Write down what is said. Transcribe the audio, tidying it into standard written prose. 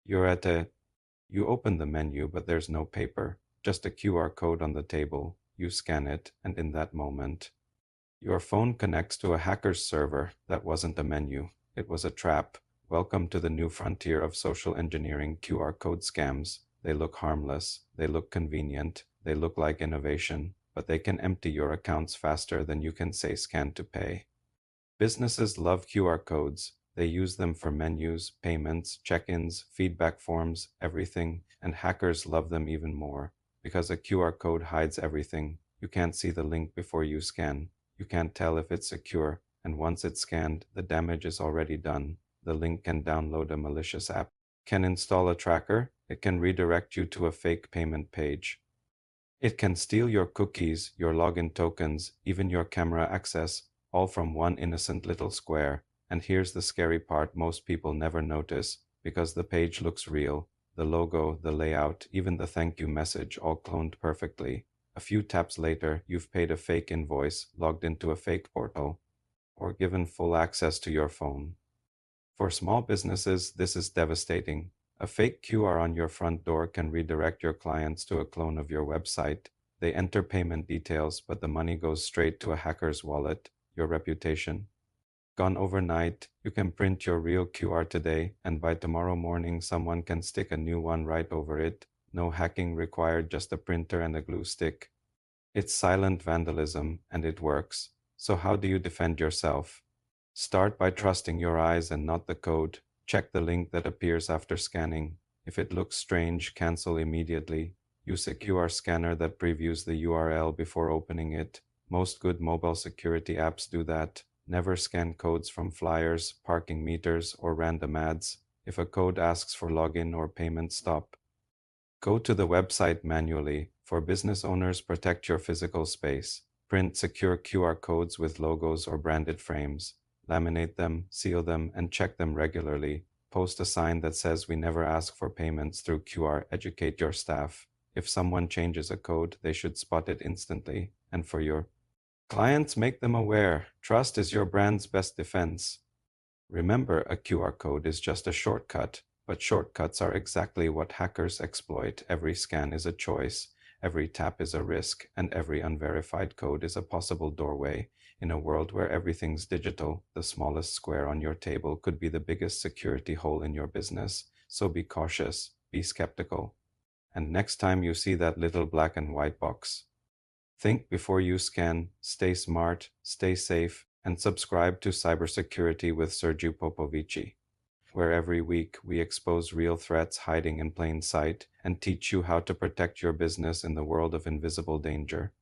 You're at a You open the menu, but there's no paper, just a QR code on the table. You scan it, and in that moment, your phone connects to a hacker's server. That wasn't a menu, it was a trap. Welcome to the new frontier of social engineering QR code scams. They look harmless, they look convenient, they look like innovation, but they can empty your accounts faster than you can say scan to pay. Businesses love QR codes. They use them for menus, payments, check-ins, feedback forms, everything, and hackers love them even more because a QR code hides everything. You can't see the link before you scan. You can't tell if it's secure, and once it's scanned, the damage is already done. The link can download a malicious app, can install a tracker, it can redirect you to a fake payment page. It can steal your cookies, your login tokens, even your camera access, all from one innocent little square. And here's the scary part most people never notice, because the page looks real. The logo, the layout, even the thank you message all cloned perfectly. A few taps later, you've paid a fake invoice, logged into a fake portal, or given full access to your phone. For small businesses, this is devastating. A fake QR on your front door can redirect your clients to a clone of your website. They enter payment details, but the money goes straight to a hacker's wallet. Your reputation gone overnight. You can print your real QR today, and by tomorrow morning, someone can stick a new one right over it. No hacking required, just a printer and a glue stick. It's silent vandalism, and it works. So how do you defend yourself? Start by trusting your eyes and not the code. Check the link that appears after scanning. If it looks strange, cancel immediately. Use a QR scanner that previews the URL before opening it. Most good mobile security apps do that. Never scan codes from flyers, parking meters, or random ads. If a code asks for login or payment, stop. Go to the website manually. For business owners, protect your physical space. Print secure QR codes with logos or branded frames. Laminate them, seal them, and check them regularly. Post a sign that says we never ask for payments through QR. Educate your staff. If someone changes a code, they should spot it instantly. And for your clients, make them aware. Trust is your brand's best defense. Remember, a QR code is just a shortcut, but shortcuts are exactly what hackers exploit. Every scan is a choice, every tap is a risk, and every unverified code is a possible doorway. In a world where everything's digital, the smallest square on your table could be the biggest security hole in your business. So be cautious, be skeptical. And next time you see that little black and white box, think before you scan, stay smart, stay safe, and subscribe to Cybersecurity with Sergiu Popovici, where every week we expose real threats hiding in plain sight and teach you how to protect your business in the world of invisible danger.